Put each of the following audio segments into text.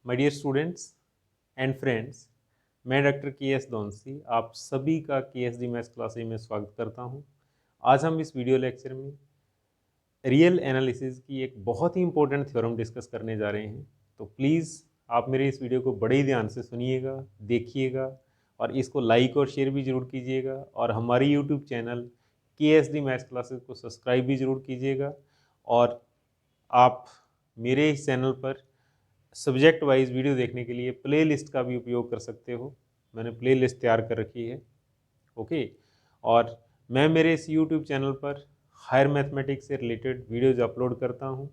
My dear students and friends, मैं doctor K S. Daunsi आप सभी का के.एस.डी. मैथ्स क्लासेज में स्वागत करता हूं। आज हम इस वीडियो लेक्चर में रियल एनालिसिस की एक बहुत ही इंपॉर्टेंट थ्योरम डिस्कस करने जा रहे हैं। तो प्लीज़ आप मेरे इस वीडियो को बड़े ही ध्यान से सुनिएगा, देखिएगा और इसको लाइक और शेयर भी ज़रूर कीजिएगा और हमारे यूट्यूब चैनल के.एस.डी. मैथ्स क्लासेस को सब्सक्राइब भी ज़रूर कीजिएगा। और आप मेरे इस चैनल पर सब्जेक्ट वाइज वीडियो देखने के लिए प्ले लिस्ट का भी उपयोग कर सकते हो। मैंने प्ले लिस्ट तैयार कर रखी है। ओके, और मैं मेरे इस यूट्यूब चैनल पर हायर मैथमेटिक्स से रिलेटेड वीडियोज़ अपलोड करता हूँ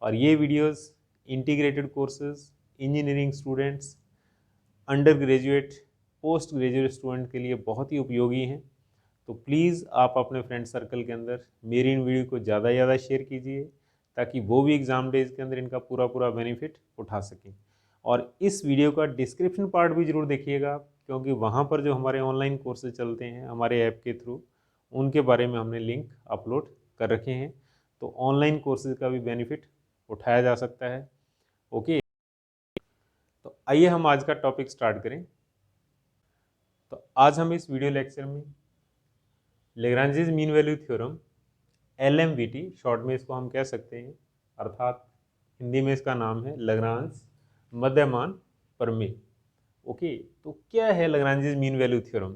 और ये videos integrated courses, engineering students, under graduate, post graduate student के लिए बहुत ही उपयोगी हैं। तो प्लीज़ आप अपने फ्रेंड सर्कल के अंदर मेरी इन वीडियो को ज़्यादा से ज़्यादा शेयर कीजिए ताकि वो भी एग्ज़ाम डेज के अंदर इनका पूरा पूरा बेनिफिट उठा सकें। और इस वीडियो का डिस्क्रिप्शन पार्ट भी ज़रूर देखिएगा क्योंकि वहाँ पर जो हमारे ऑनलाइन कोर्सेज चलते हैं हमारे ऐप के थ्रू, उनके बारे में हमने लिंक अपलोड कर रखे हैं। तो ऑनलाइन कोर्सेज का भी बेनिफिट उठाया जा सकता है। ओके, तो आइए हम आज का टॉपिक स्टार्ट करें। तो आज हम इस वीडियो लेक्चर में Lagrange's mean value theorem, LMVT short में इसको हम कह सकते हैं, अर्थात हिंदी में इसका नाम है लैग्रांज मध्यमान प्रमेय। ओके, तो क्या है लैग्रांजेस मीन वैल्यू थ्योरम?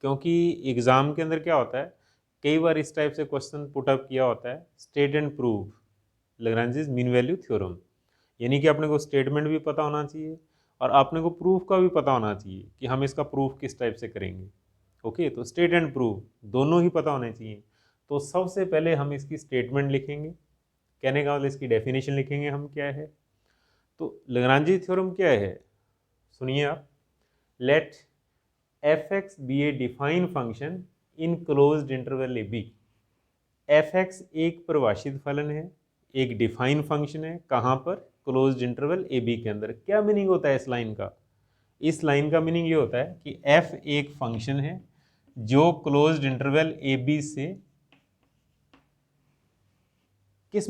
क्योंकि एग्जाम के अंदर क्या होता है, कई बार इस टाइप से क्वेश्चन पुट अप किया होता है, state and prove Lagrange's mean value theorem. यानी कि अपने को स्टेटमेंट भी पता होना चाहिए और आपने को प्रूफ का भी पता होना चाहिए कि हम इसका प्रूफ किस टाइप से करेंगे। ओके, तो स्टेट एंड प्रूफ दोनों ही पता होने चाहिए। तो सबसे पहले हम इसकी स्टेटमेंट लिखेंगे, कहने का मतलब इसकी डेफिनेशन लिखेंगे हम क्या है। तो लैग्रांजे थ्योरम क्या है, सुनिए आप। Let f(x) be a define function in closed interval A b. f(x) एक परिभाषित फलन है, एक डिफाइन फंक्शन है, कहाँ पर? क्लोज्ड इंटरवल ए बी के अंदर। क्या मीनिंग होता है इस लाइन का? इस लाइन का मीनिंग ये होता है कि f एक फंक्शन है जो क्लोज्ड इंटरवल ए बी से किस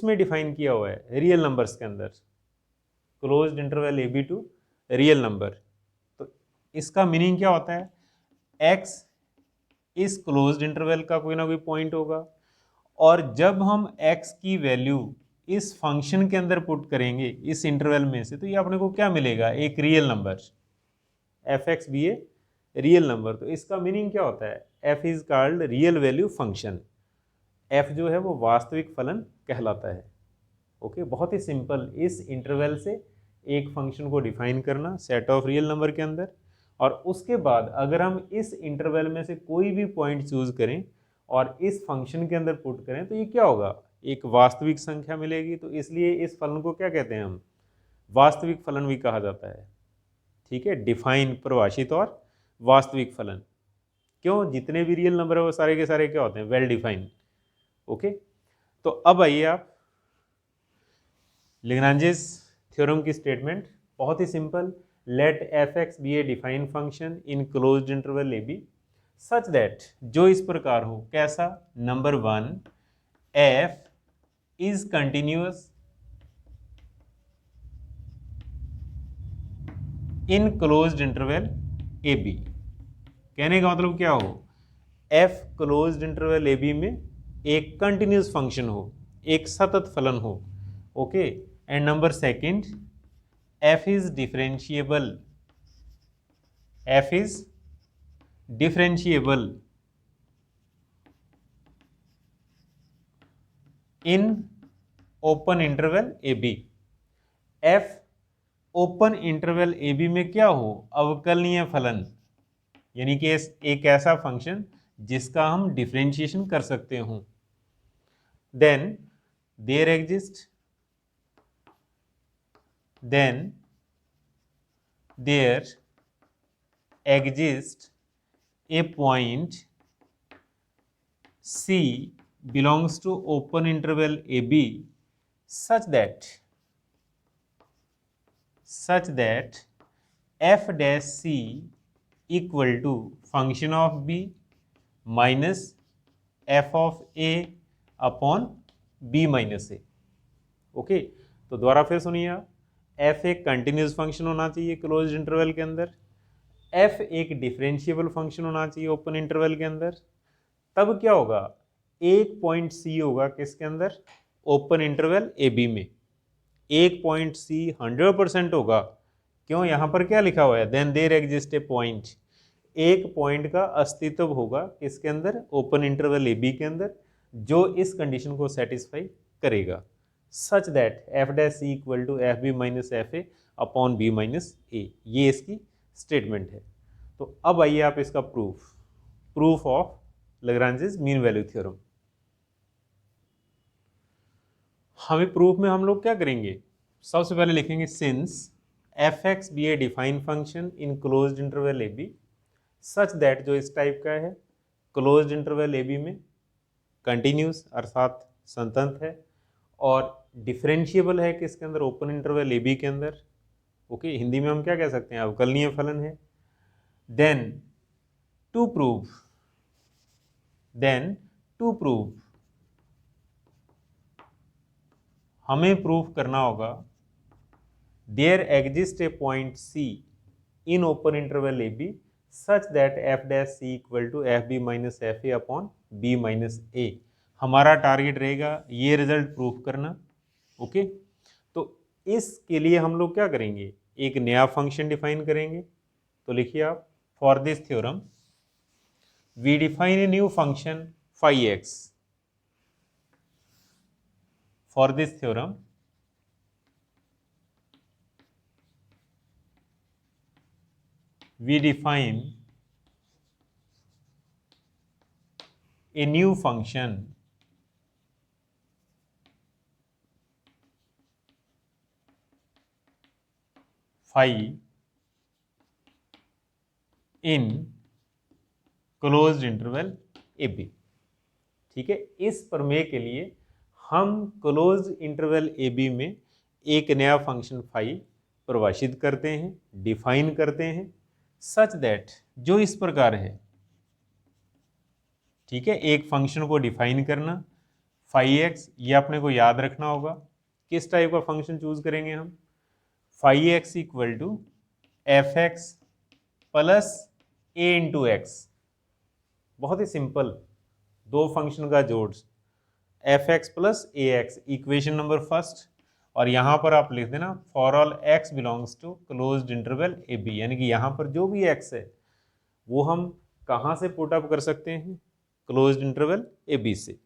में डिफाइन किया हुआ है? रियल नंबर्स के अंदर। Closed interval A b to real number. तो इसका मीनिंग क्या होता है? x इस क्लोज्ड इंटरवल का कोई ना कोई पॉइंट होगा और जब हम x की वैल्यू इस फंक्शन के अंदर पुट करेंगे इस इंटरवल में से, तो ये अपने को क्या मिलेगा? एक रियल नंबर। f(x) भी ए रियल नंबर। तो इसका मीनिंग क्या होता है? f is called real value function. f जो है वो वास्तविक फलन कहलाता है। ओके, बहुत ही सिंपल, इस इंटरवल से एक फंक्शन को डिफाइन करना सेट ऑफ रियल नंबर के अंदर, और उसके बाद अगर हम इस इंटरवल में से कोई भी पॉइंट चूज करें और इस फंक्शन के अंदर पुट करें तो ये क्या होगा? एक वास्तविक संख्या मिलेगी। तो इसलिए इस फलन को क्या कहते हैं हम? वास्तविक फलन भी कहा जाता है। ठीक है, डिफाइन, परिभाषित और वास्तविक फलन। क्यों? जितने भी रियल नंबर है वो सारे के सारे क्या होते हैं? Well defined. ओके, तो अब आइए आप लैग्रांजेस थ्योरम की स्टेटमेंट, बहुत ही simple. Let f(x) be a define function in closed interval A B such that, जो इस प्रकार हो। कैसा? Number 1, f is continuous in closed interval A B. कहने का मतलब क्या हो? f क्लोज्ड इंटरवल ए बी में एक कंटिन्यूअस फंक्शन हो, एक सतत फलन हो। Okay, and number 2, f is differentiable. f is differentiable in open interval A B. f open interval A B में क्या हो? अवकलनीय फलन, यानी कि एक ऐसा फंक्शन जिसका हम डिफरेंशिएशन कर सकते हो। Then there exist a point C belongs to open interval AB such that f dash C equal to function of B minus f of A upon B minus A। Okay, तो दोबारा फिर सुनिए, F एक continuous function होना चाहिए close interval के अंदर, F एक डिफरेंशिएबल फंक्शन होना चाहिए ओपन इंटरवल के अंदर, तब क्या होगा, एक पॉइंट सी होगा किसके अंदर, ओपन इंटरवल ए बी में। एक पॉइंट सी 100% होगा, क्यों, यहां पर क्या लिखा हुआ है, then there exist a point, एक पॉइंट का अस्तित्व होगा किसके अंदर, ओपन इंटरवल ए बी के अंदर, जो इस कंडीशन को सेटिस्फाई करेगा, such that F dash C equal to F B minus F A upon B minus A, ये इसकी स्टेटमेंट है। तो अब आइए आप इसका proof of Lagrange's mean value theorem. हमें प्रूफ में हम लोग क्या करेंगे, सबसे पहले लिखेंगे since F X be a defined function in closed interval A B such that, जो इस टाइप का है, क्लोज्ड इंटरवल ए बी में कंटिन्यूस अर्थात संतत है, और डिफरेंशिएबल है किसके अंदर, ओपन इंटरवल ए बी के अंदर। ओके, हिंदी में हम क्या कह सकते हैं, अवकलनीय फलन है। देन टू प्रूव हमें प्रूफ करना होगा there exist a point C in open interval A B such that F dash C equal to F B minus F A upon B minus A. हमारा टारगेट रहेगा ये result proof करना। Okay, तो इसके लिए हम लोग क्या करेंगे, एक नया फंक्शन डिफाइन करेंगे। तो लिखिए आप, for this theorem we define a new function phi x. For this theorem, we define a new function phi in closed interval AB। ठीक है, इस प्रमेय के लिए हम क्लोज इंटरवल ए बी में एक नया फंक्शन फाई परिभाषित करते हैं, डिफाइन करते हैं, सच दैट, जो इस प्रकार है। ठीक है, एक फंक्शन को डिफाइन करना फाई एक्स, ये अपने को याद रखना होगा। किस टाइप का फंक्शन चूज करेंगे हम, phi x equal to f x plus A into x. बहुत ही सिंपल, दो फंक्शन का जोड़, f x plus a x, equation number first. और यहाँ पर आप लिख देना for all x belongs to closed interval A b, यानी कि यहाँ पर जो भी एक्स है वो हम कहाँ से पुट अप कर सकते हैं, क्लोज्ड इंटरवल ए बी से।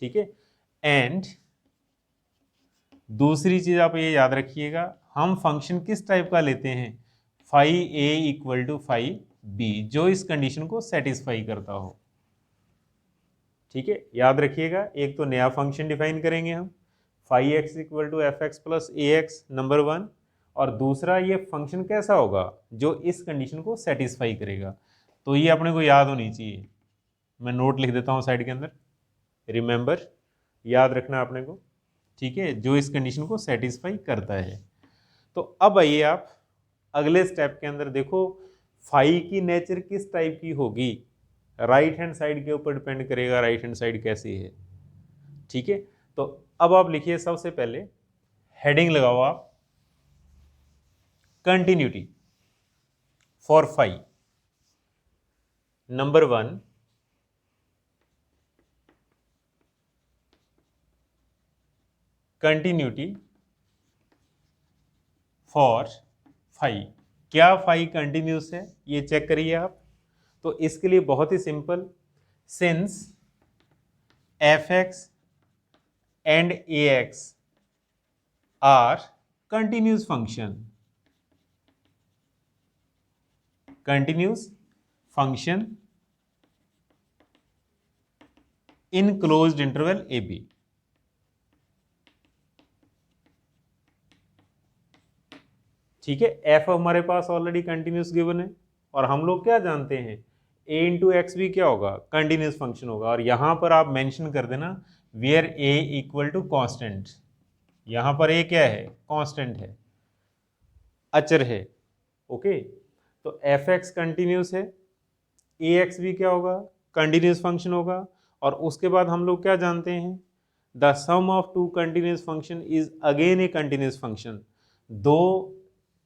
ठीक है, एंड दूसरी चीज आप ये याद रखिएगा, हम फंक्शन किस टाइप का लेते हैं, phi a equal to phi b, जो इस कंडीशन को सेटिस्फाई करता हो। ठीक है, याद रखिएगा, एक तो नया फंक्शन डिफाइन करेंगे हम phi x equal to f x plus a x, number 1, और दूसरा ये फंक्शन कैसा होगा, जो इस कंडीशन को सेटिस्फाई करेगा। तो ये अपने को याद होनी चाहिए, मैं नोट लिख देता हूँ साइड के अंदर, रिमेंबर, याद रखना अपने को। ठीक है, जो इस कंडीशन को सेटिस्फाई करता है। तो अब आइए आप अगले स्टेप के अंदर देखो, फाई की नेचर किस टाइप की होगी, राइट हैंड साइड के ऊपर डिपेंड करेगा, राइट हैंड साइड कैसी है। ठीक है, तो अब आप लिखिए, सबसे पहले हेडिंग लगाओ आप, continuity for phi. Number 1, continuity for phi. क्या फाई कंटिन्यूस है, ये चेक करिए आप। तो इसके लिए बहुत ही simple, since F x and A X are continuous function in closed interval A B. ठीक है, एफ हमारे पास ऑलरेडी कंटिन्यूस गिवन है, और हम लोग क्या जानते हैं, ए इंटू एक्स भी क्या होगा, कंटिन्यूस फंक्शन होगा। और यहां पर आप मेंशन कर देना where a equal to constant, यहां पर ए क्या है, कांस्टेंट है, अचर है। ओके, तो एफ एक्स कंटिन्यूस है, ए एक्स भी क्या होगा, कंटिन्यूस फंक्शन होगा। और उसके बाद हम लोग क्या जानते हैं, the sum of two continuous function is again a continuous function. दो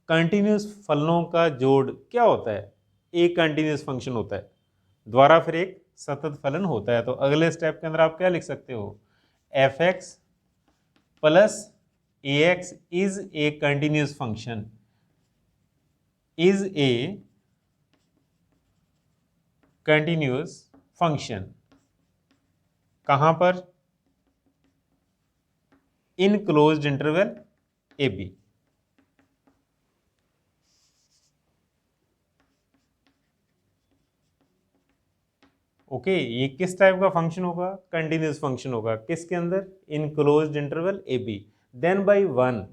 कंटिन्यूस फलनों का जोड़ क्या होता है, एक कंटिन्यूस फंक्शन होता है, द्वारा फिर एक सतत फलन होता है। तो अगले स्टेप के अंदर आप क्या लिख सकते हो, f x plus a x is a continuous function, is a continuous function, कहां पर, in closed interval A b. Okay, ये किस टाइप का फंक्शन होगा, कंटिन्यूस फंक्शन होगा, किसके अंदर, in closed interval A b, then by one.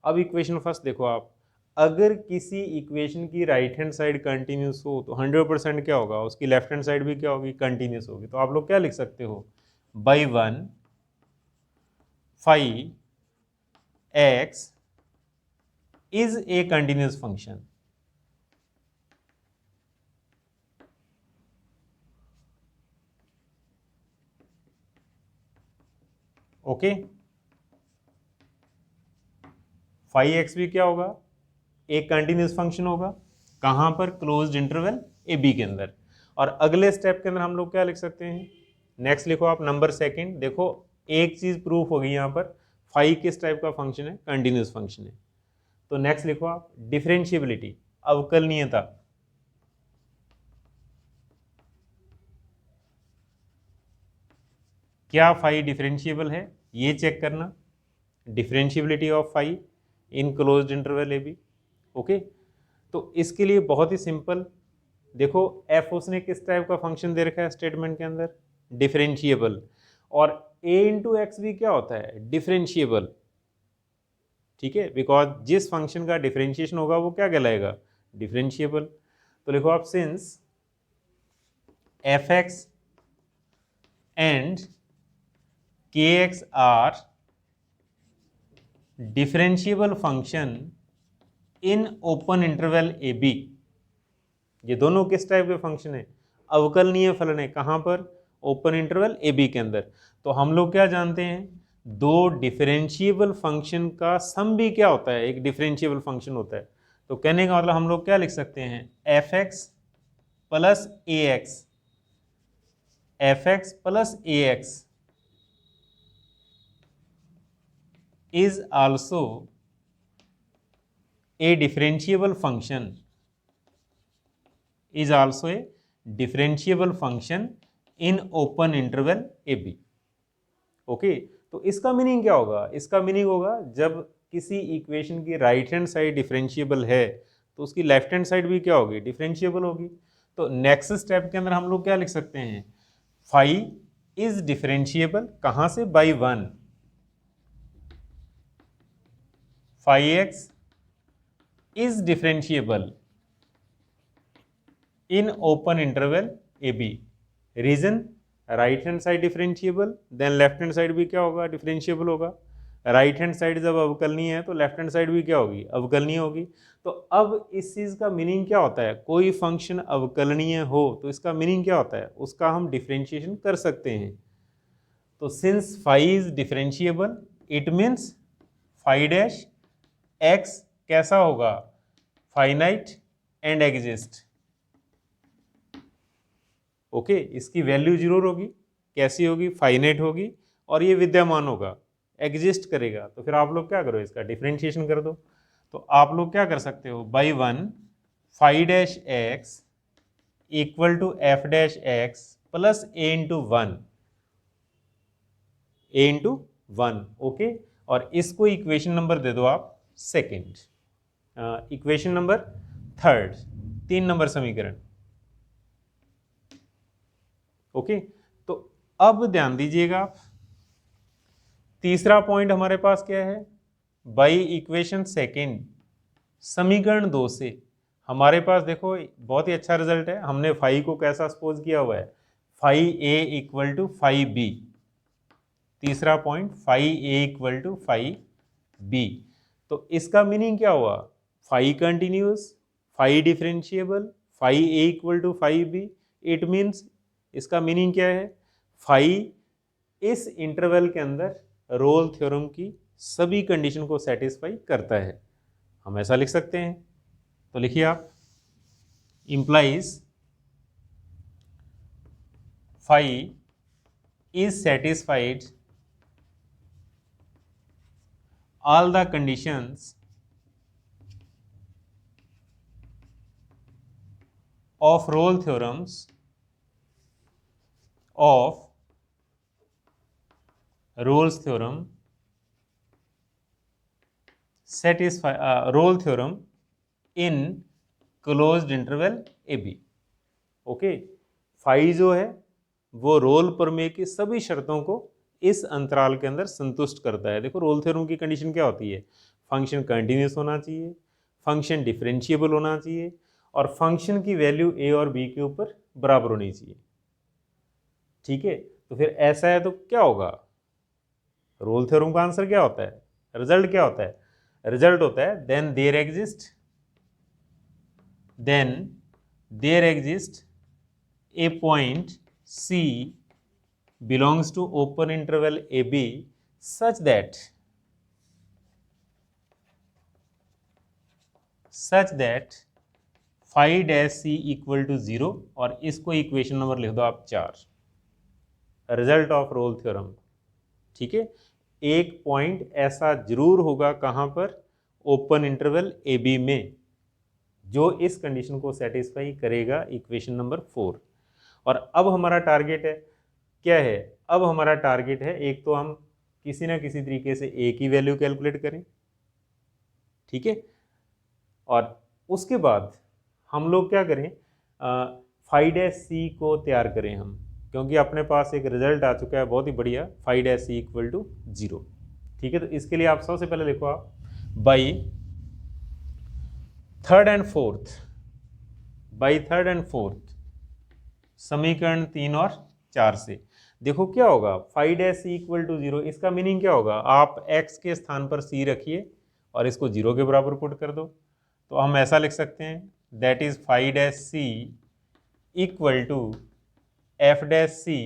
अब इक्वेशन फर्स्ट देखो आप, अगर किसी इक्वेशन की राइट हैंड साइड कंटिन्यूस हो तो 100% क्या होगा, उसकी लेफ्ट हैंड साइड भी क्या होगी, कंटिन्यूस होगी। तो आप लोग क्या लिख सकते हो, by one phi x is a continuous function. Okay, five x भी क्या होगा, एक कंटिन्यूस फंक्शन होगा, कहां पर, क्लोज्ड इंटरवल ए बी के अंदर। और अगले स्टेप के अंदर हम लोग क्या लिख सकते हैं, नेक्स्ट लिखो आप नंबर सेकंड। देखो एक चीज प्रूफ होगी यहां पर, फाइव किस टाइप का फंक्शन है, कंटिन्यूस फंक्शन है। तो नेक्स्ट लिखो आप डिफरेंशिएबिलिटी, अवकलनीयता। क्या फाइव डिफरेंशिएबल है, ये चेक करना, differentiability of phi in closed interval A b. Okay, तो इसके लिए बहुत ही सिंपल, देखो एफ उसने किस टाइप का फंक्शन दे रखा है स्टेटमेंट के अंदर, डिफरेंशिएबल, और ए इंटू एक्स भी क्या होता है, डिफरेंशिएबल। ठीक है, बिकॉज जिस फंक्शन का डिफरेंशिएशन होगा वो क्या कहलाएगा, डिफरेंशिएबल। तो लिखो आप since F x and k x are differentiable function in open interval A b. ये दोनों किस टाइप के फंक्शन है, अवकलनीय फलन है, कहां पर, ओपन इंटरवल ए बी के अंदर। तो हम लोग क्या जानते हैं, दो डिफरेंशिएबल फंक्शन का सम भी क्या होता है, एक डिफरेंशिएबल फंक्शन होता है। तो कहने का मतलब हम लोग क्या लिख सकते हैं, F x plus a x, F x plus a x is also a differentiable function, is also a differentiable function in open interval AB। Okay, तो इसका मीनिंग क्या होगा, इसका मीनिंग होगा जब किसी इक्वेशन की राइट हैंड साइड डिफरेंशिएबल है तो उसकी लेफ्ट हैंड साइड भी क्या होगी, डिफरेंशिएबल होगी। तो नेक्स्ट स्टेप के अंदर हम लोग क्या लिख सकते हैं, फाइव इज डिफरेंशिएबल, कहां से, by one, phi x is differentiable in open interval A b. Reason, right hand side differentiable, then left hand side भी क्या होगा, डिफरेंशिएबल होगा। राइट हैंड साइड जब अवकलनीय है तो लेफ्ट हैंड साइड भी क्या होगी, अवकलनीय होगी। तो अब इस चीज का मीनिंग क्या होता है, कोई फंक्शन अवकलनीय हो तो इसका मीनिंग क्या होता है, उसका हम डिफरेंशिएशन कर सकते हैं। तो since five is differentiable it means five dash x कैसा होगा, फाइनाइट एंड एग्जिस्ट। ओके, इसकी वैल्यू जरूर होगी, कैसी होगी, फाइनाइट होगी, और ये विद्यमान होगा, एग्जिस्ट करेगा। तो फिर आप लोग क्या करो, इसका डिफरेंशिएशन कर दो। तो आप लोग क्या कर सकते हो, by one phi dash x equal to f dash x plus A into one, a into one. Okay, और इसको इक्वेशन नंबर दे दो आप second, equation number third, 3 number समीकरण। ओके, तो अब ध्यान दीजिएगा आप, तीसरा पॉइंट हमारे पास क्या है, बाई इक्वेशन सेकेंड, समीकरण 2 से हमारे पास देखो बहुत ही अच्छा रिजल्ट है, हमने फाइव को कैसा सपोज किया हुआ है, five A equal to five B. तीसरा point, five A equal to five B. तो इसका मीनिंग क्या हुआ, five continuous, five differentiable, five A equal to five B. It means इसका मीनिंग क्या है, फाइव इस इंटरवल के अंदर रोल थ्योरम की सभी कंडीशन को सेटिस्फाई करता है। हम ऐसा लिख सकते हैं। तो लिखिए आप, implies phi is satisfied all the conditions of Rolle's theorems of Rolle's theorem satisfy Rolle's theorem in closed interval AB। Okay, phi जो है वो रोल प्रमेय की सभी शर्तों को इस अंतराल के अंदर संतुष्ट करता है। देखो रोल थ्योरम की कंडीशन क्या होती है, फंक्शन कंटिन्यूस होना चाहिए, फंक्शन डिफरेंशिएबल होना चाहिए और फंक्शन की वैल्यू ए और बी के ऊपर बराबर होनी चाहिए। ठीक है, तो फिर ऐसा है तो क्या होगा, रोल थ्योरम का आंसर क्या होता है, रिजल्ट क्या होता है, रिजल्ट होता है then there exist a point C belongs to open interval AB such that phi dash C equal to 0 और इसको इक्वेशन नंबर लिख दो आप 4, रिजल्ट ऑफ रोल थ्योरम। ठीक है, एक पॉइंट ऐसा जरूर होगा कहां पर, ओपन इंटरवल AB में, जो इस कंडीशन को सेटिस्फाई करेगा, इक्वेशन नंबर 4। और अब हमारा टारगेट है क्या है, अब हमारा टारगेट है एक तो हम किसी ना किसी तरीके से ए की वैल्यू कैलकुलेट करें। ठीक है, और उसके बाद हम लोग क्या करें, फाई डैश सी को तैयार करें हम, क्योंकि अपने पास एक रिजल्ट आ चुका है बहुत ही बढ़िया, phi dash C equal to 0। ठीक है, तो इसके लिए आप सबसे पहले लिखो आप बाई थर्ड एंड फोर्थ समीकरण 3 और 4 से देखो क्या होगा, phi dash C equal to 0, इसका मीनिंग क्या होगा, आप x के स्थान पर c रखिए और इसको 0 के बराबर पुट कर दो। तो हम ऐसा लिख सकते हैं, that is phi dash C equal to f dash c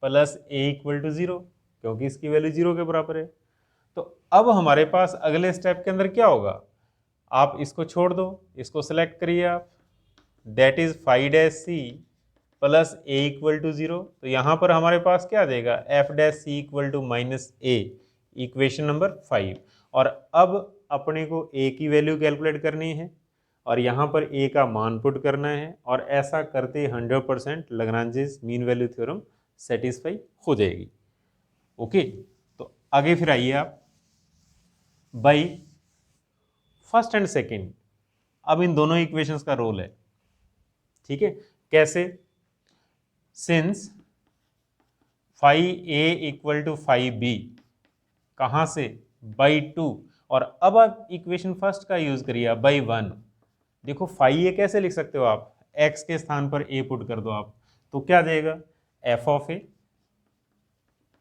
plus a equal to 0, क्योंकि इसकी वैल्यू 0 के बराबर है। तो अब हमारे पास अगले स्टेप के अंदर क्या होगा, आप इसको छोड़ दो, इसको सेलेक्ट करिए आप, that is phi dash c plus a equal to 0। तो यहाँ पर हमारे पास क्या आ जाएगा, F dash C equal to minus a, equation number 5। और अब अपने को ए की वैल्यू कैलकुलेट करनी है और यहाँ पर ए का मान पुट करना है, और ऐसा करते 100% लाग्रांजेस मीन वैल्यू थ्योरम सेटिस्फाई हो जाएगी। ओके, तो आगे फिर आइए आप, बाई फर्स्ट एंड सेकेंड, अब इन दोनों इक्वेशंस का रोल है। ठीक है, कैसे, since phi a equal to phi b, कहाँ से, बाई 2, और अब आप इक्वेशन फर्स्ट का यूज करिए बाई 1। देखो फाई ए कैसे लिख सकते हो आप, एक्स के स्थान पर ए पुट कर दो आप, तो क्या देगा, F of A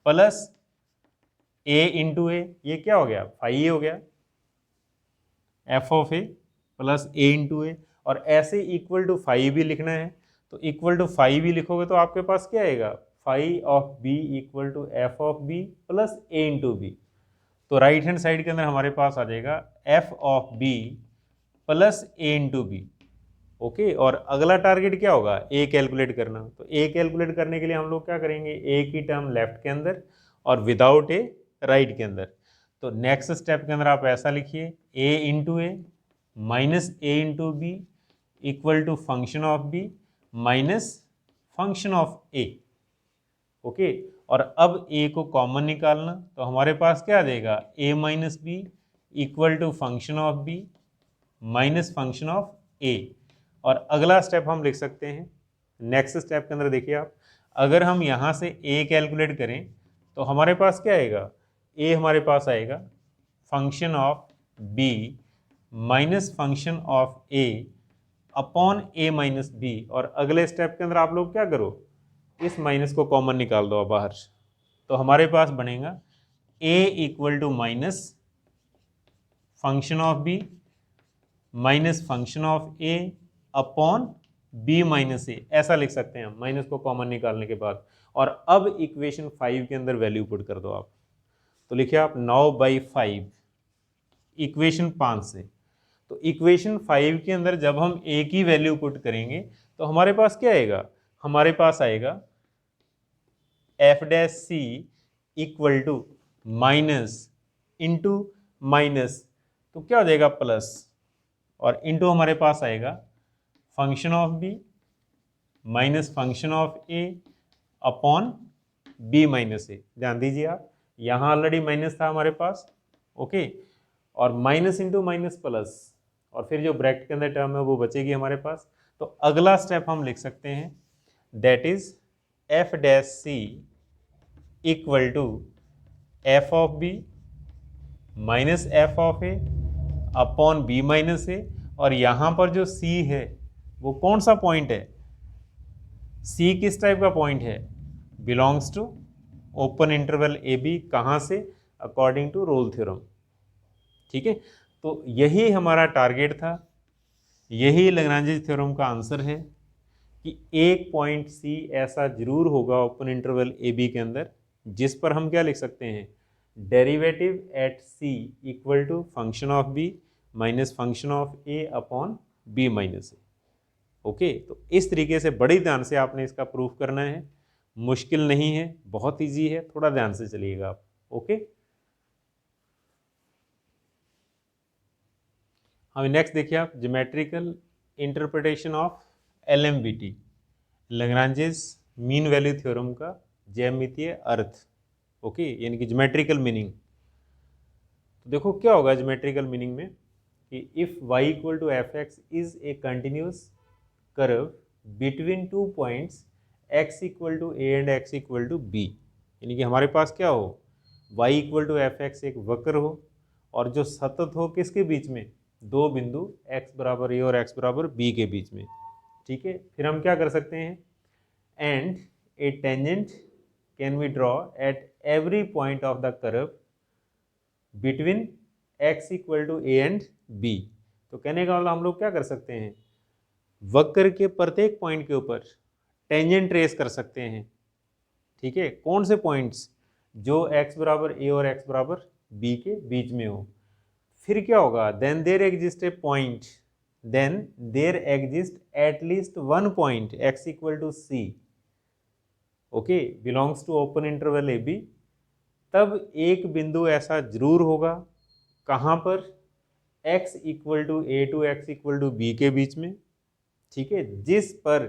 plus A into A, ये क्या हो गया, फाई ए हो गया, F of A plus A into A, और ऐसे इक्वल टू फाई भी लिखना है, तो इक्वल टू फाई भी लिखोगे तो आपके पास क्या आएगा, phi of b equal to F of b plus A into b. तो राइट हैंड साइड के अंदर हमारे पास आ जाएगा f of b plus A into b. Okay, और अगला टारगेट क्या होगा, ए कैलकुलेट करना। तो ए कैलकुलेट करने के लिए हम लोग क्या करेंगे, ए की टर्म लेफ्ट के अंदर और विदाउट ए राइट के अंदर। तो नेक्स्ट स्टेप के अंदर आप ऐसा लिखिए, A into A minus A into B equal to function of B minus function of A. Okay, और अब ए को कॉमन निकालना, तो हमारे पास क्या आ जाएगा, A minus B equal to function of B minus function of A. और अगला स्टेप हम लिख सकते हैं, नेक्स्ट स्टेप के अंदर देखिए आप, अगर हम यहाँ से ए कैलकुलेट करें तो हमारे पास क्या आएगा, ए हमारे पास आएगा function of B minus function of A upon a minus b. और अगले स्टेप के अंदर आप लोग क्या करो, इस माइनस को कॉमन निकाल दो बाहर, तो हमारे पास बनेगा A equal to minus function of B minus function of A upon B minus A, ऐसा लिख सकते हैं हम माइनस को कॉमन निकालने के बाद। और अब इक्वेशन 5 के अंदर वैल्यू पुट कर दो आप, तो लिखिए आप 9/5 इक्वेशन 5 से, तो इक्वेशन 5 के अंदर जब हम a की वैल्यू पुट करेंगे तो हमारे पास क्या आएगा, हमारे पास आएगा f dash C equal to minus into minus, तो क्या हो जाएगा प्लस, और इंटू हमारे पास आएगा function of B minus function of A upon B minus A. ध्यान दीजिए आप, यहाँ ऑलरेडी माइनस था हमारे पास, ओके, और माइनस इंटू माइनस प्लस, और फिर जो ब्रैकेट के अंदर टर्म है वो बचेगी हमारे पास। तो अगला स्टेप हम लिख सकते हैं, that is F dash C equal to F of B minus F of A upon B minus A, और यहाँ पर जो सी है वो कौन सा पॉइंट है, सी किस टाइप का पॉइंट है, belongs to open interval A b, कहाँ से, अकॉर्डिंग टू रोल थ्योरम। ठीक है, तो यही हमारा टारगेट था, यही लैग्रांज थ्योरम का आंसर है कि एक पॉइंट सी ऐसा जरूर होगा ओपन इंटरवल ए बी के अंदर जिस पर हम क्या लिख सकते हैं, derivative at c equal to function of B minus function of A upon B minus a. Okay, तो इस तरीके से बड़े ध्यान से आपने इसका प्रूफ करना है, मुश्किल नहीं है, बहुत इजी है, थोड़ा ध्यान से चलिएगा आप। ओके, हमें नेक्स्ट देखिए आप, geometrical interpretation of LMVT, Lagrange's mean value theorem का ज्यामितीय अर्थ। ओके, यानी कि ज्योमेट्रिकल मीनिंग। तो देखो क्या होगा ज्योमेट्रिकल मीनिंग में कि if y equal to f x is a continuous curve between two points x equal to a and x equal to b, यानी कि हमारे पास क्या हो, y equal to f x एक वक्र हो और जो सतत हो किसके बीच में, दो बिंदु x बराबर a और x बराबर b के बीच में। ठीक है, फिर हम क्या कर सकते हैं, and a tangent can we draw at every point of the curve between x equal to a and b। तो कहने का मतलब हम लोग क्या कर सकते हैं, वक्र के प्रत्येक पॉइंट के ऊपर टेंजेंट ट्रेस कर सकते हैं। ठीक है, कौन से पॉइंट्स, जो x बराबर a और x बराबर b के बीच में हो। फिर क्या होगा, then there exist a point, then there exist at least one point x equal to c, okay, belongs to open interval A b. तब एक बिंदु ऐसा जरूर होगा, कहाँ पर, x equal to a to x equal to b के बीच में। ठीक है, जिस पर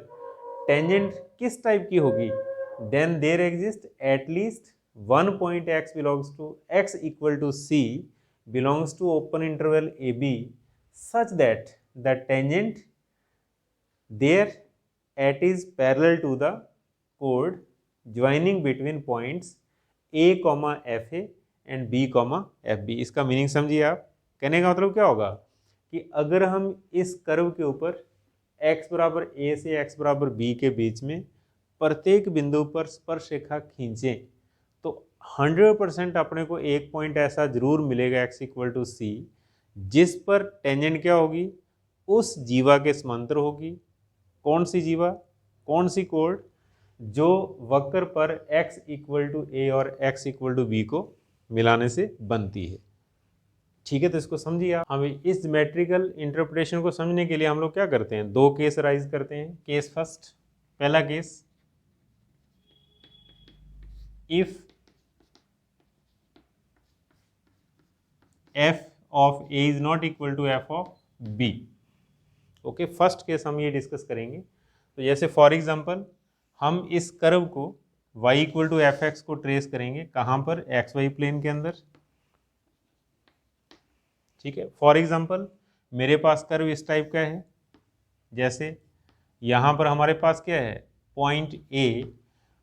टेंजेंट किस टाइप की होगी, then there exist at least one point x belongs to x equal to c belongs to open interval AB such that the tangent there at is parallel to the chord joining between points A, FA and B, FB। इसका meaning समझिए आप, कहने का मतलब क्या होगा कि अगर हम इस कर्व के ऊपर x बराबर A से x बराबर B के बीच में प्रत्येक बिंदु पर स्पर्श रेखा खींचें तो 100% अपने को एक पॉइंट ऐसा जरूर मिलेगा x इक्वल टू सी जिस पर टेंजेंट क्या होगी, उस जीवा के समांतर होगी। कौन सी जीवा, कौन सी कोड, जो वक्र पर x इक्वल टू ए और x इक्वल टू बी को मिलाने से बनती है। ठीक है, तो इसको समझिए आप। हमें इस ज्योमेट्रिकल इंटरप्रिटेशन को समझने के लिए हम लोग क्या करते हैं, दो केस राइज करते हैं। केस फर्स्ट, पहला case, if f of a is not equal to f of b। Okay, first case हम ये डिस्कस करेंगे। तो जैसे फॉर एग्जांपल हम इस कर्व को y equal to f x को ट्रेस करेंगे, कहाँ पर, एक्स वाई प्लेन के अंदर। ठीक है, फॉर एग्जांपल मेरे पास कर्व इस टाइप का है, जैसे यहाँ पर हमारे पास क्या है, पॉइंट A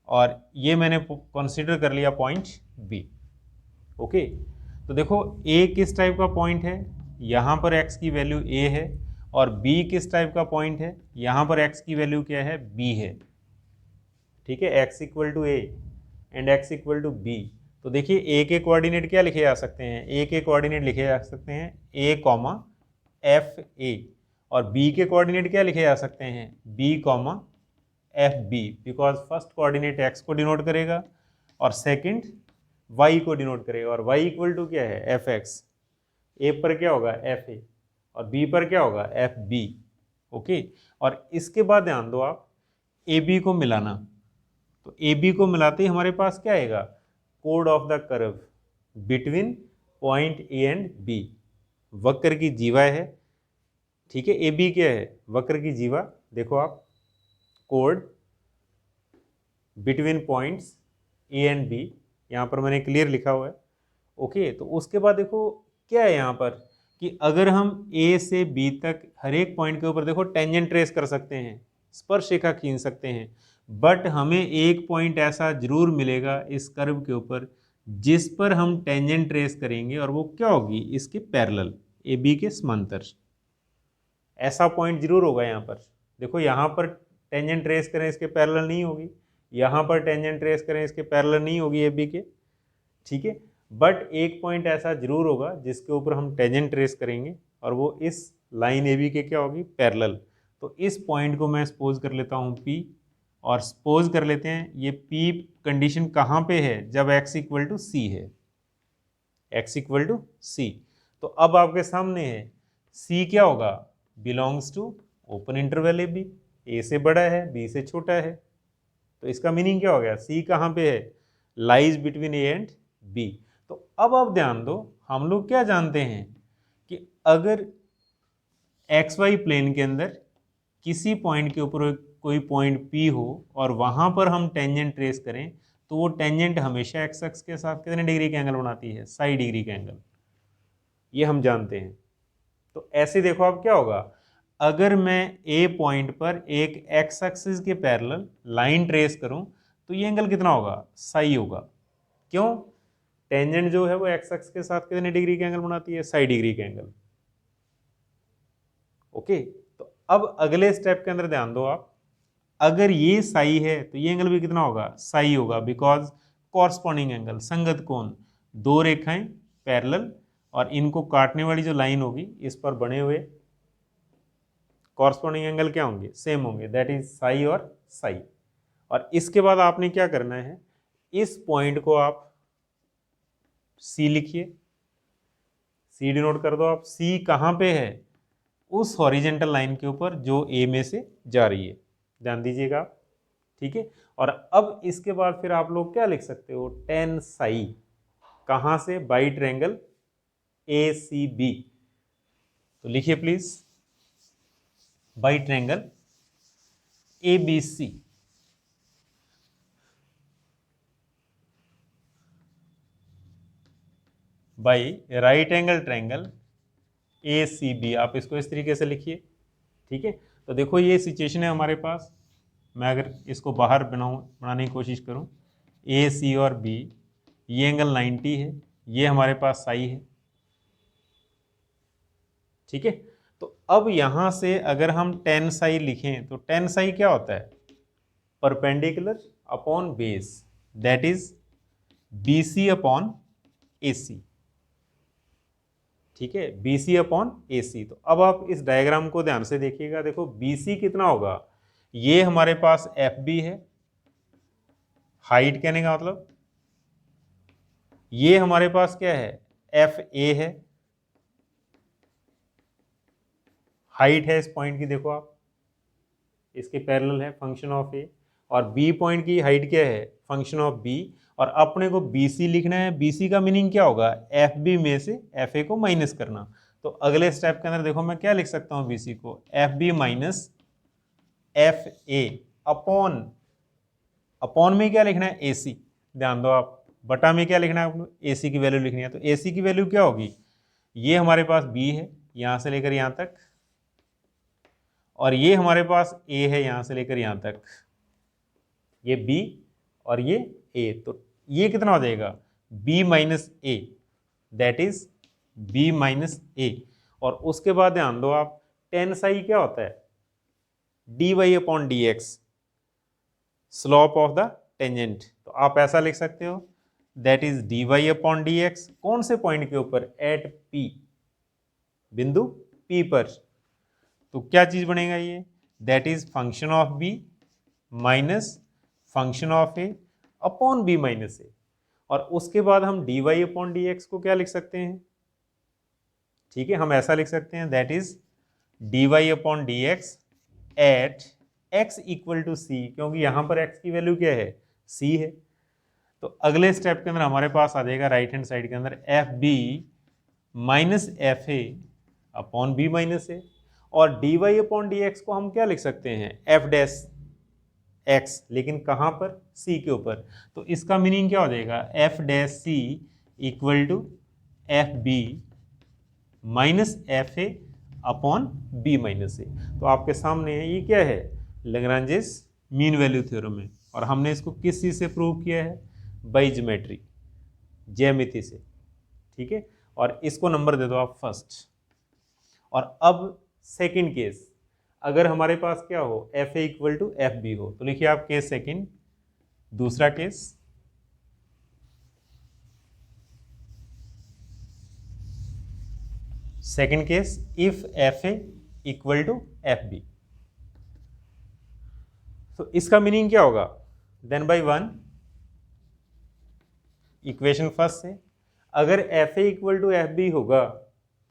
और ये मैंने कंसीडर कर लिया पॉइंट B। ओके, तो देखो A किस टाइप का पॉइंट है, यहाँ पर x की वैल्यू A है, और B किस टाइप का पॉइंट है, यहाँ पर x की वैल्यू क्या है, B है। ठीक है, x equal to A and x equal to B। तो देखिए A के कोऑर्डिनेट क्या लिखे जा सकते हैं, A के कोऑर्डिनेट लिखे जा सकते हैं A, FA, और B के कोऑर्डिनेट क्या लिखे जा सकते हैं, B, FB, because first coordinate x को डिनोट करेगा और सेकंड y को डिनोट करेगा, और y इक्वल टू क्या है, fx, a पर क्या होगा, fa, और बी पर क्या होगा, एफ बी। ओके, और इसके बाद ध्यान दो आप, ए बी को मिलाना, तो ए बी को मिलाते ही हमारे पास क्या आएगा, कोड of the curve between point a and b, वक्र की जीवा है, ठीक है। ए बी क्या है, वक्र की जीवा, देखो आप, कोड between points a and b, यहाँ पर मैंने क्लियर लिखा हुआ है। ओके, तो उसके बाद देखो क्या है यहाँ पर कि अगर हम ए से बी तक हर एक पॉइंट के ऊपर देखो टेंजेंट ट्रेस कर सकते हैं, स्पर्श रेखा खींच सकते हैं, बट हमें एक पॉइंट ऐसा जरूर मिलेगा इस कर्व के ऊपर जिस पर हम टेंजेंट ट्रेस करेंगे, और वो क्या होगी, इसके पैरेलल, ए बी के समांतर। ऐसा पॉइंट जरूर होगा यहाँ पर। देखो यहाँ पर टेंजेंट ट्रेस करें इसके पैरेलल नहीं होगी, यहाँ पर टेंजेंट ट्रेस करें इसके पैरेलल नहीं होगी ए बी के, ठीक है। बट एक पॉइंट ऐसा जरूर होगा जिसके ऊपर हम टेंजेंट ट्रेस करेंगे और वो इस लाइन ए बी के क्या होगी, पैरेलल। तो इस पॉइंट को मैं सपोज कर लेता हूँ P, और सपोज कर लेते हैं ये P कंडीशन कहाँ पे है, जब x इक्वल टू सी है, x इक्वल टू सी। तो अब आपके सामने है C क्या होगा, belongs to open interval A B, A से बड़ा है बी से छोटा है, तो इसका मीनिंग क्या हो गया, C कहाँ पे है, lies between a and b. तो अब आप ध्यान दो, हम लोग क्या जानते हैं कि अगर एक्स वाई प्लेन के अंदर किसी पॉइंट के ऊपर कोई पॉइंट P हो और वहां पर हम टेंजेंट ट्रेस करें, तो वो टेंजेंट हमेशा एक्स एक्स के साथ कितने डिग्री का एंगल बनाती है, 60 डिग्री का एंगल, ये हम जानते हैं। तो ऐसे देखो अब क्या होगा, अगर मैं ए पॉइंट पर एक एक्स एक्सिस के पैरेलल लाइन ट्रेस करूं तो ये एंगल कितना होगा, साई होगा। क्यों, टेंजेंट जो है वो एक्स एक्स के साथ कितने डिग्री का एंगल बनाती है, 60 डिग्री का एंगल। ओके, तो अब अगले स्टेप के अंदर ध्यान दो आप, अगर ये साई है तो ये एंगल भी कितना होगा, साई होगा, बिकॉज कॉरस्पॉन्डिंग एंगल, संगत कोण, दो रेखाएं पैरेलल और इनको काटने वाली जो लाइन होगी इस पर बने हुए कॉरस्पॉन्डिंग एंगल क्या होंगे, सेम होंगे, दैट इज साई और साई। और इसके बाद आपने क्या करना है, इस पॉइंट को आप सी लिखिए, सी डिनोट कर दो आप, सी कहाँ पे है, उस हॉरिजेंटल लाइन के ऊपर जो ए में से जा रही है, ध्यान दीजिएगा आप, ठीक है। और अब इसके बाद फिर आप लोग क्या लिख सकते हो, टेन साई, कहाँ से, by triangle a c b. तो लिखिए please, by triangle a b c, by right angle triangle a c b, आप इसको इस तरीके से लिखिए, ठीक है। तो देखो ये सिचुएशन है हमारे पास, मैं अगर इसको बाहर बनाने की कोशिश करूं, ए सी और बी, ये एंगल 90 है, ये हमारे पास साई है, ठीक है। तो अब यहां से अगर हम टेन साई लिखें तो टेन साई क्या होता है, perpendicular upon base, that is B C upon A C, ठीक है, बी सी अपॉन ए सी। तो अब आप इस डायग्राम को ध्यान से देखिएगा, देखो बी सी कितना होगा, ये हमारे पास एफ बी है, हाइट कहने का मतलब, ये हमारे पास क्या है, एफ ए है, हाइट है इस पॉइंट की, देखो आप इसके पैरेलल है, फंक्शन ऑफ ए, और बी पॉइंट की हाइट क्या है, फंक्शन ऑफ बी, और अपने को बी सी लिखना है। बी सी का मीनिंग क्या होगा, एफ बी में से एफ ए को माइनस करना। तो अगले स्टेप के अंदर देखो मैं क्या लिख सकता हूँ, बी सी को f B minus F A upon, upon में क्या लिखना है, ए सी, ध्यान दो आप, बटा में क्या लिखना है आपको, ए सी की वैल्यू लिखनी है। तो ए सी की वैल्यू क्या होगी, ये हमारे पास बी है यहाँ से लेकर यहाँ तक, और ये हमारे पास ए है यहाँ से लेकर यहाँ तक, ये बी और ये ए, तो ये कितना हो जाएगा, B minus A, that is B minus A. और उसके बाद ध्यान दो आप, टेन साई क्या होता है, d Y upon D x, slope of the tangent. तो आप ऐसा लिख सकते हो, that is d Y upon D x, कौन से पॉइंट के ऊपर, एट पी, बिंदु पी पर। तो क्या चीज बनेगा ये, that is function of B minus function of A upon B minus A. और उसके बाद हम D Y upon D X को क्या लिख सकते हैं, ठीक है, हम ऐसा लिख सकते हैं that is dy upon D X at x equal to C, क्योंकि यहाँ पर x की वैल्यू क्या है, c है। तो अगले स्टेप के अंदर हमारे पास आ जाएगा राइट हैंड साइड के अंदर F B minus F A upon B minus A, और D Y upon D X को हम क्या लिख सकते हैं, एफ डैश एक्स, लेकिन कहाँ पर, सी के ऊपर। तो इसका मीनिंग क्या हो जाएगा, F dash C equal to F B minus F A upon B minus A. तो आपके सामने है, ये क्या है, लैग्रांजेस मीन वैल्यू थ्योरम है, और हमने इसको किस चीज़ से प्रूव किया है, बाई ज्योमेट्री, ज्यामिति से। ठीक है, और इसको नंबर दे दो आप फर्स्ट। और अब सेकंड केस, अगर हमारे पास क्या हो, f a equal to F b हो, तो लिखिए आप केस सेकंड। दूसरा केस, second case, if f a equal to F b. तो इसका मीनिंग क्या होगा, then by one, equation first से अगर f a equal to F b होगा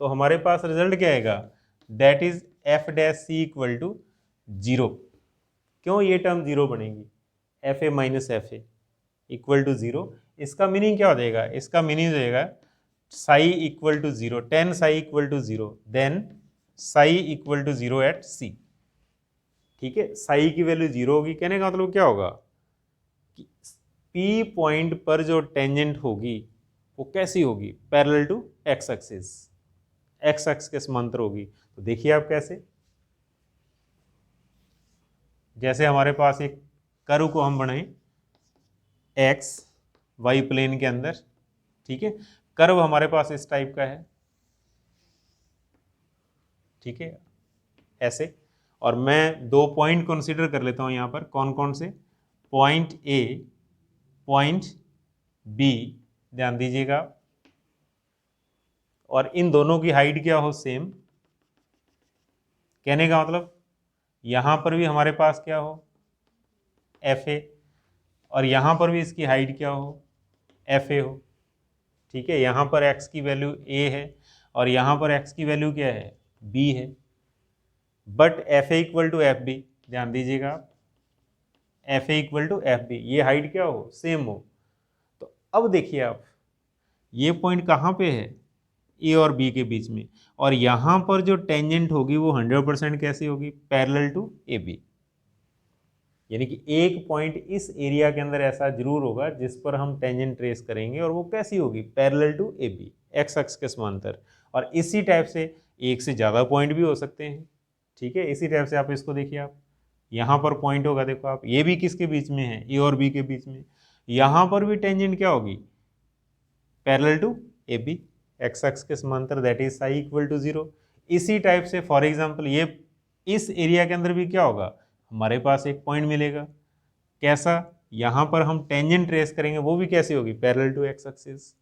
तो हमारे पास रिजल्ट क्या आएगा, that is F dash C equal to zero. क्यों ये टर्म जीरो बनेगी, f a minus F a equal to zero. इसका मीनिंग क्या हो जाएगा, इसका मीनिंग हो जाएगा psi equal to zero, then psi equal to zero, then psi equal to zero at C. ठीक है, साई की वैल्यू जीरो होगी, कहने का मतलब क्या होगा कि पी पॉइंट पर जो टेंजेंट होगी वो कैसी होगी, parallel to x axis, x x के समांतर होगी। तो देखिए आप कैसे, जैसे हमारे पास एक कर्व को हम बनाएं एक्स वाई प्लेन के अंदर। ठीक है, कर्व हमारे पास इस टाइप का है, ठीक है, ऐसे। और मैं दो पॉइंट कंसीडर कर लेता हूं यहां पर, कौन कौन से, पॉइंट ए, पॉइंट बी, ध्यान दीजिएगा, और इन दोनों की हाइट क्या हो, सेम। कहने का मतलब यहां पर भी हमारे पास क्या हो, एफ ए, और यहां पर भी इसकी हाइट क्या हो, एफ ए हो। ठीक है, यहां पर x की वैल्यू a है और यहां पर x की वैल्यू क्या है, b है। But f a equal to F b, ध्यान दीजिएगा, f a equal to F b, ये हाइट क्या हो, सेम हो। तो अब देखिए आप, ये पॉइंट कहाँ पे है, ए और बी के बीच में, और यहां पर जो टेंजेंट होगी वो 100% कैसी होगी, पैरेलल टू ए बी। यानी कि एक पॉइंट इस एरिया के अंदर ऐसा जरूर होगा जिस पर हम टेंजेंट ट्रेस करेंगे, और वो कैसी होगी, parallel to a b, x x के समांतर। और इसी टाइप से एक से ज़्यादा पॉइंट भी हो सकते हैं। ठीक है, इसी टाइप से आप इसको देखिए, आप यहाँ पर पॉइंट होगा, देखो आप, ये भी किसके बीच में है, ए और बी के बीच में। यहाँ पर भी टेंजेंट क्या होगी, parallel to a b, x x के समांतर, that is psi equal to zero. इसी टाइप से फॉर एग्जाम्पल ये इस एरिया के अंदर भी क्या होगा, हमारे पास एक पॉइंट मिलेगा, कैसा, यहाँ पर हम टेंजेंट ट्रेस करेंगे, वो भी कैसी होगी, पैरेलल टू एक्स एक्सिस।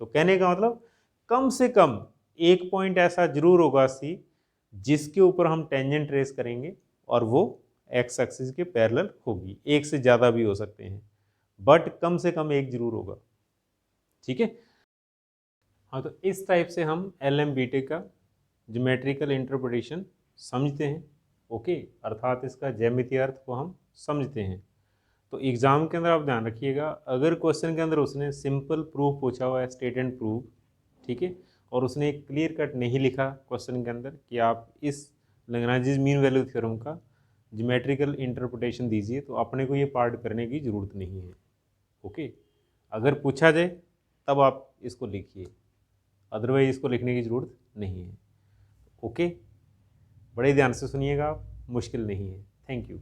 तो कहने का मतलब कम से कम एक पॉइंट ऐसा जरूर होगा सी जिसके ऊपर हम टेंजेंट ट्रेस करेंगे और वो एक्स एक्सिस के पैरेलल होगी। एक से ज़्यादा भी हो सकते हैं, बट कम से कम एक जरूर होगा। ठीक है, हाँ, तो इस टाइप से हम LMBT का ज्योमेट्रिकल इंटरप्रिटेशन समझते हैं। ओके, अर्थात इसका ज्यामितीय अर्थ को हम समझते हैं। तो एग्ज़ाम के अंदर आप ध्यान रखिएगा, अगर क्वेश्चन के अंदर उसने सिंपल प्रूफ पूछा हुआ है, स्टेट एंड प्रूफ, ठीक है, और उसने एक क्लियर कट नहीं लिखा क्वेश्चन के अंदर कि आप इस लैग्रांजेस मीन वैल्यू थ्योरम का ज्योमेट्रिकल इंटरप्रिटेशन दीजिए, तो अपने को ये पार्ट करने की ज़रूरत नहीं है। ओके, अगर पूछा जाए तब आप इसको लिखिए, अदरवाइज इसको लिखने की ज़रूरत नहीं है। ओके, बड़े ध्यान से सुनिएगा आप, मुश्किल नहीं है। Thank you.